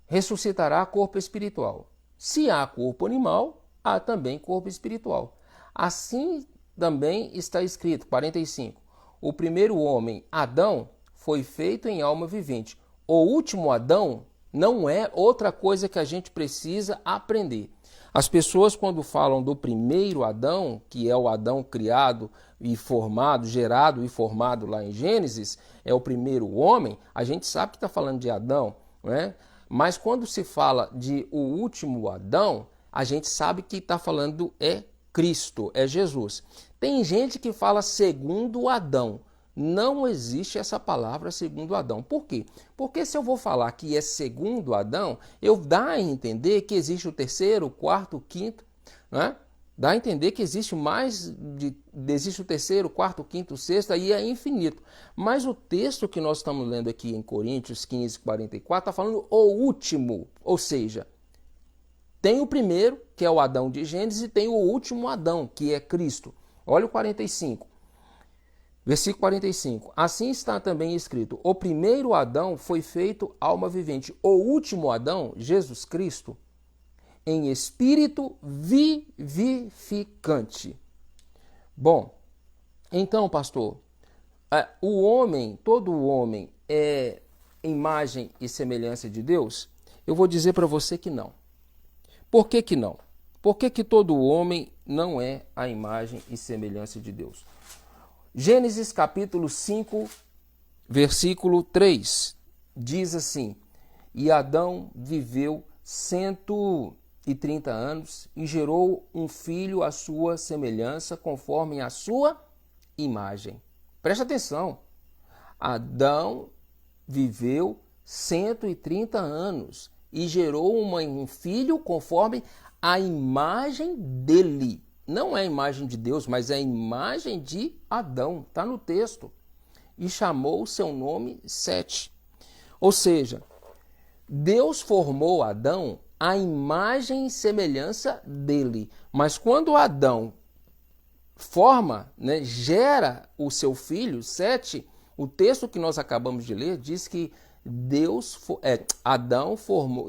Speaker 1: ressuscitará corpo espiritual. Se há corpo animal, há também corpo espiritual. Assim também está escrito, 45, o primeiro homem, Adão, foi feito em alma vivente. O último Adão não é outra coisa que a gente precisa aprender. As pessoas, quando falam do primeiro Adão, que é o Adão criado e formado, gerado e formado lá em Gênesis, é o primeiro homem, a gente sabe que está falando de Adão, né? Mas quando se fala de o último Adão, a gente sabe que está falando é Cristo, é Jesus. Tem gente que fala segundo Adão. Não existe essa palavra segundo Adão. Por quê? Porque se eu vou falar que é segundo Adão, eu dá a entender que existe o terceiro, o quarto, o quinto, né? Dá a entender que existe existe o terceiro, o quarto, o quinto, o sexto, aí é infinito. Mas o texto que nós estamos lendo aqui em Coríntios 15, 44, está falando o último, ou seja, tem o primeiro, que é o Adão de Gênesis, e tem o último Adão, que é Cristo. Olha o 45. Versículo 45. Assim está também escrito: o primeiro Adão foi feito alma vivente. O último Adão, Jesus Cristo, em espírito vivificante. Bom, então, pastor, o homem, todo o homem é imagem e semelhança de Deus? Eu vou dizer para você que não. Por que que não? Por que que todo homem não é a imagem e semelhança de Deus? Gênesis capítulo 5, versículo 3, diz assim: e Adão viveu 130 anos e gerou um filho à sua semelhança, conforme a sua imagem. Presta atenção, Adão viveu 130 anos e gerou um filho conforme a imagem dele. Não é a imagem de Deus, mas é a imagem de Adão. Está no texto. E chamou o seu nome Sete. Ou seja, Deus formou Adão à imagem e semelhança dele. Mas quando Adão forma, né, gera o seu filho, Sete, o texto que nós acabamos de ler diz que Adão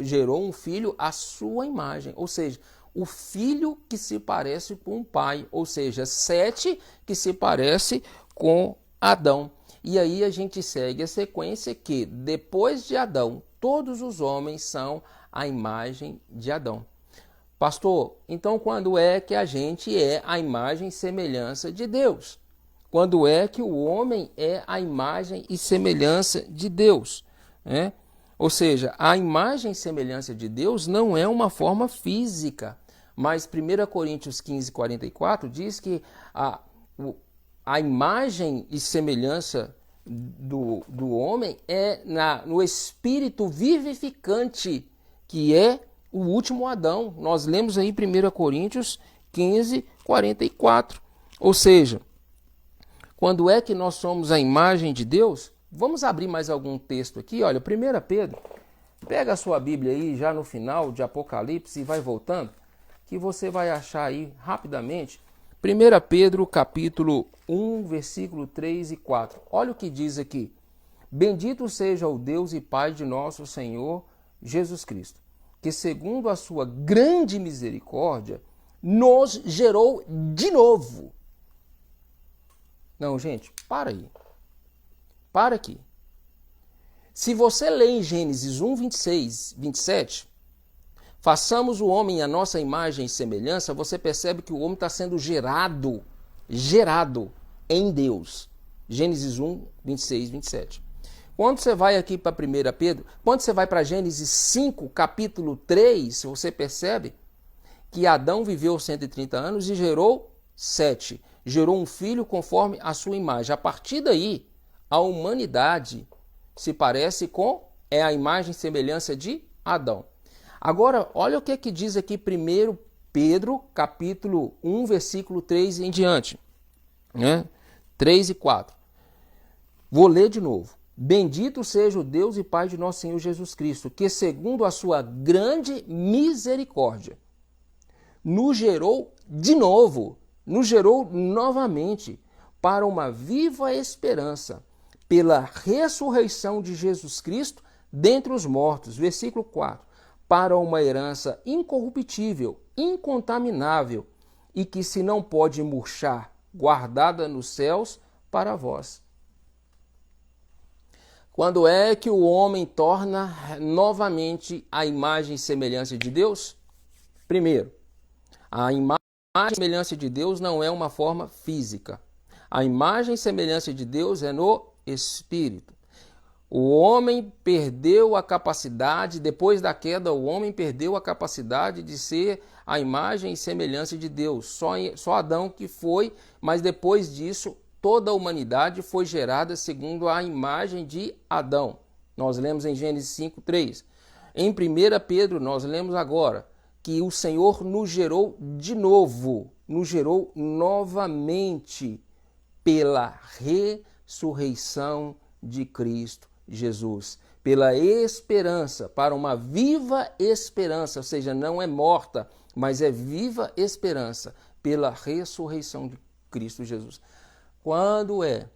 Speaker 1: gerou um filho à sua imagem. Ou seja, o filho que se parece com o pai, ou seja, Sete que se parece com Adão. E aí a gente segue a sequência que, depois de Adão, todos os homens são a imagem de Adão. Pastor, então quando é que a gente é a imagem e semelhança de Deus? Quando é que o homem é a imagem e semelhança de Deus? Né? Ou seja, a imagem e semelhança de Deus não é uma forma física. Mas 1 Coríntios 15, 44 diz que a imagem e semelhança do homem é no espírito vivificante, que é o último Adão. Nós lemos aí 1 Coríntios 15, 44. Ou seja, quando é que nós somos a imagem de Deus? Vamos abrir mais algum texto aqui. Olha, 1 Pedro, pega a sua Bíblia aí já no final de Apocalipse e vai voltando, que você vai achar aí rapidamente 1 Pedro capítulo 1, versículo 3 e 4. Olha o que diz aqui: bendito seja o Deus e Pai de nosso Senhor Jesus Cristo, que segundo a sua grande misericórdia nos gerou de novo. Não, gente, para aí. Para aqui. Se você lê em Gênesis 1, 26, 27... façamos o homem à nossa imagem e semelhança, você percebe que o homem está sendo gerado em Deus. Gênesis 1, 26, 27. Quando você vai aqui para 1 Pedro, quando você vai para Gênesis 5, capítulo 3, você percebe que Adão viveu 130 anos e gerou 7. Gerou um filho conforme a sua imagem. A partir daí, a humanidade se parece com a imagem e semelhança de Adão. Agora, olha o que diz aqui 1 Pedro, capítulo 1, versículo 3 em diante. 3 e 4. Vou ler de novo. Bendito seja o Deus e Pai de nosso Senhor Jesus Cristo, que segundo a sua grande misericórdia, nos gerou de novo, nos gerou novamente para uma viva esperança, pela ressurreição de Jesus Cristo dentre os mortos. Versículo 4. Para uma herança incorruptível, incontaminável, e que se não pode murchar, guardada nos céus para vós. Quando é que o homem torna novamente a imagem e semelhança de Deus? Primeiro, a imagem e semelhança de Deus não é uma forma física. A imagem e semelhança de Deus é no Espírito. O homem perdeu a capacidade, depois da queda, o homem perdeu a capacidade de ser a imagem e semelhança de Deus. Só Adão que foi, mas depois disso, toda a humanidade foi gerada segundo a imagem de Adão. Nós lemos em Gênesis 5, 3. Em 1 Pedro, nós lemos agora que o Senhor nos gerou de novo, nos gerou novamente pela ressurreição de Cristo Jesus, pela esperança, para uma viva esperança, ou seja, não é morta, mas é viva esperança, pela ressurreição de Cristo Jesus. Quando é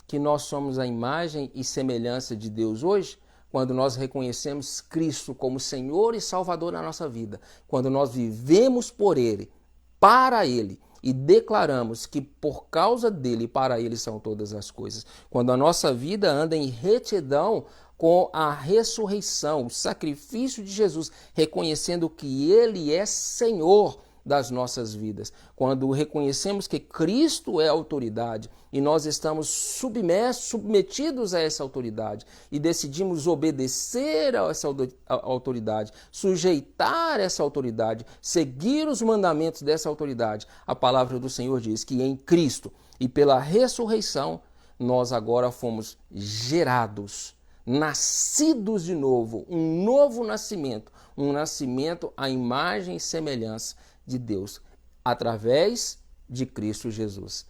Speaker 1: que nós somos a imagem e semelhança de Deus hoje? Quando nós reconhecemos Cristo como Senhor e Salvador na nossa vida, quando nós vivemos por Ele, para Ele, e declaramos que por causa dele e para ele são todas as coisas. Quando a nossa vida anda em retidão com a ressurreição, o sacrifício de Jesus, reconhecendo que ele é Senhor das nossas vidas. Quando reconhecemos que Cristo é autoridade e nós estamos submetidos a essa autoridade e decidimos obedecer a essa autoridade, sujeitar essa autoridade, seguir os mandamentos dessa autoridade, a palavra do Senhor diz que em Cristo e pela ressurreição nós agora fomos gerados, nascidos de novo, um novo nascimento, um nascimento à imagem e semelhança de Deus, através de Cristo Jesus.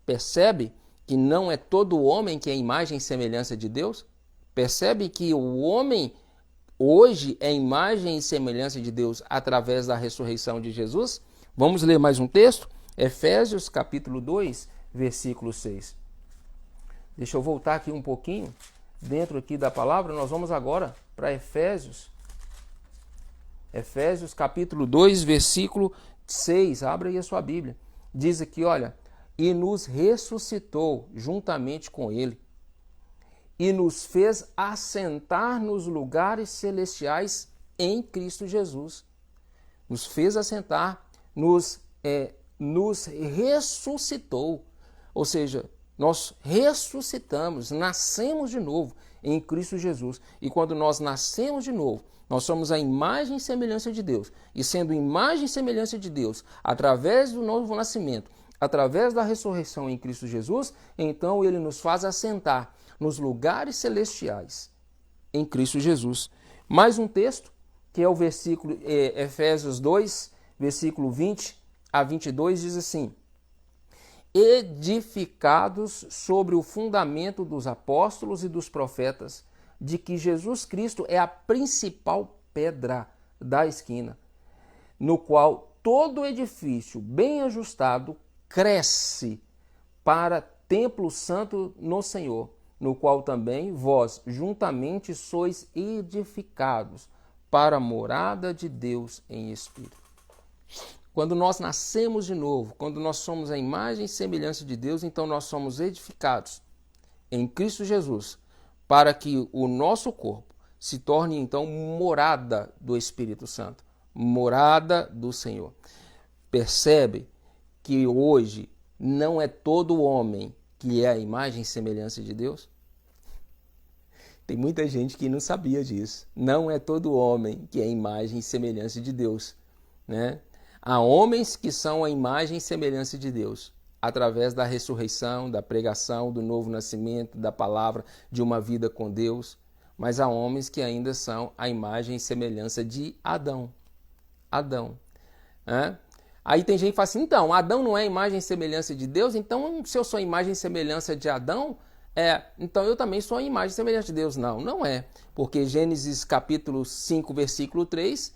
Speaker 1: Percebe que não é todo homem que é imagem e semelhança de Deus? Percebe que o homem hoje é imagem e semelhança de Deus através da ressurreição de Jesus? Vamos ler mais um texto? Efésios capítulo 2, versículo 6. Deixa eu voltar aqui um pouquinho, dentro aqui da palavra, nós vamos agora para Efésios capítulo 2, versículo 6. Abra aí a sua Bíblia. Diz aqui, olha, e nos ressuscitou juntamente com ele e nos fez assentar nos lugares celestiais em Cristo Jesus. Nos fez assentar, nos ressuscitou. Ou seja, nós ressuscitamos, nascemos de novo em Cristo Jesus. E quando nós nascemos de novo, nós somos a imagem e semelhança de Deus. E sendo imagem e semelhança de Deus, através do novo nascimento, através da ressurreição em Cristo Jesus, então ele nos faz assentar nos lugares celestiais em Cristo Jesus. Mais um texto, que é o versículo Efésios 2, versículo 20 a 22, diz assim: edificados sobre o fundamento dos apóstolos e dos profetas, de que Jesus Cristo é a principal pedra da esquina, no qual todo edifício bem ajustado cresce para templo santo no Senhor, no qual também vós juntamente sois edificados para a morada de Deus em Espírito. Quando nós nascemos de novo, quando nós somos a imagem e semelhança de Deus, então nós somos edificados em Cristo Jesus, para que o nosso corpo se torne então morada do Espírito Santo, morada do Senhor. Percebe que hoje não é todo homem que é a imagem e semelhança de Deus? Tem muita gente que não sabia disso. Não é todo homem que é a imagem e semelhança de Deus, né? Há homens que são a imagem e semelhança de Deus, através da ressurreição, da pregação, do novo nascimento, da palavra, de uma vida com Deus. Mas há homens que ainda são a imagem e semelhança de Adão. Adão. Né? Aí tem gente que fala assim, então, Adão não é a imagem e semelhança de Deus? Então, se eu sou a imagem e semelhança de Adão, então eu também sou a imagem e semelhança de Deus. Não, não é. Porque Gênesis capítulo 5, versículo 3,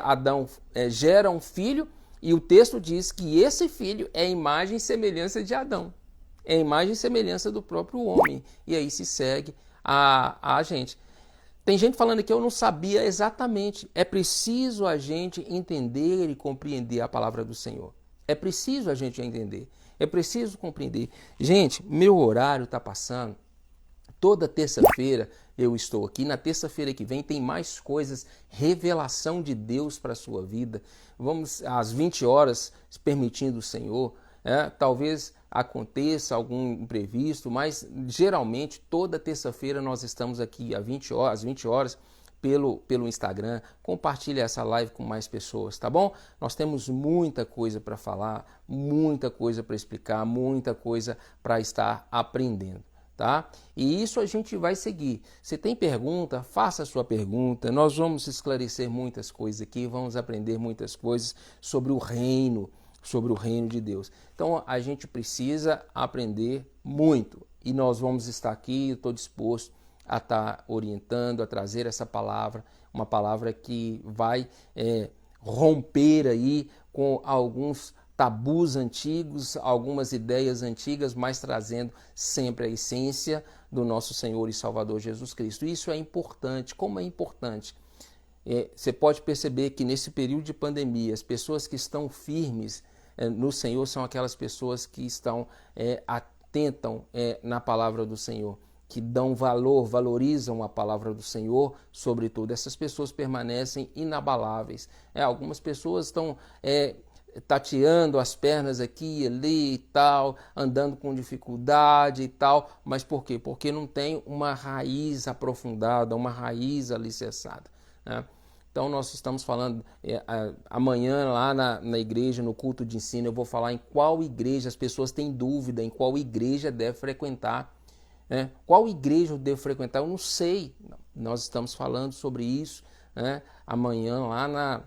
Speaker 1: Adão gera um filho e o texto diz que esse filho é a imagem e semelhança de Adão. É a imagem e semelhança do próprio homem. E aí se segue a gente. Tem gente falando que eu não sabia exatamente. É preciso a gente entender e compreender a palavra do Senhor. É preciso a gente entender. É preciso compreender. Gente, meu horário está passando. Toda terça-feira eu estou aqui. Na terça-feira que vem tem mais coisas, revelação de Deus para a sua vida. Vamos às 20 horas, permitindo o Senhor. Talvez aconteça algum imprevisto, mas geralmente toda terça-feira nós estamos aqui às 20 horas pelo Instagram. Compartilhe essa live com mais pessoas, tá bom? Nós temos muita coisa para falar, muita coisa para explicar, muita coisa para estar aprendendo. Tá? E isso a gente vai seguir. Se tem pergunta, faça a sua pergunta. Nós vamos esclarecer muitas coisas aqui, vamos aprender muitas coisas sobre o reino de Deus. Então a gente precisa aprender muito e nós vamos estar aqui. Eu estou disposto a estar orientando, a trazer essa palavra, uma palavra que vai romper aí com alguns tabus antigos, algumas ideias antigas, mas trazendo sempre a essência do nosso Senhor e Salvador Jesus Cristo. Isso é importante. Como é importante? Você pode perceber que nesse período de pandemia, as pessoas que estão firmes no Senhor são aquelas pessoas que estão atentam na palavra do Senhor, que dão valor, valorizam a palavra do Senhor, sobretudo. Essas pessoas permanecem inabaláveis. Algumas pessoas estão tateando as pernas aqui e ali e tal, andando com dificuldade e tal, mas por quê? Porque não tem uma raiz aprofundada, uma raiz alicerçada, né? Então nós estamos falando, amanhã lá na igreja, no culto de ensino, eu vou falar em qual igreja, as pessoas têm dúvida em qual igreja deve frequentar, né? Qual igreja eu devo frequentar? Eu não sei, nós estamos falando sobre isso, né? Amanhã lá na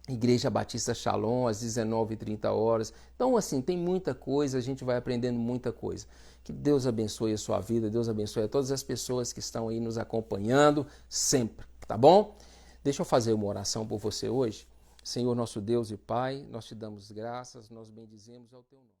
Speaker 1: Igreja Batista Shalom, às 19h30. Então, assim, tem muita coisa, a gente vai aprendendo muita coisa. Que Deus abençoe a sua vida, Deus abençoe a todas as pessoas que estão aí nos acompanhando sempre, tá bom? Deixa eu fazer uma oração por você hoje. Senhor, nosso Deus e Pai, nós te damos graças, nós bendizemos ao teu nome.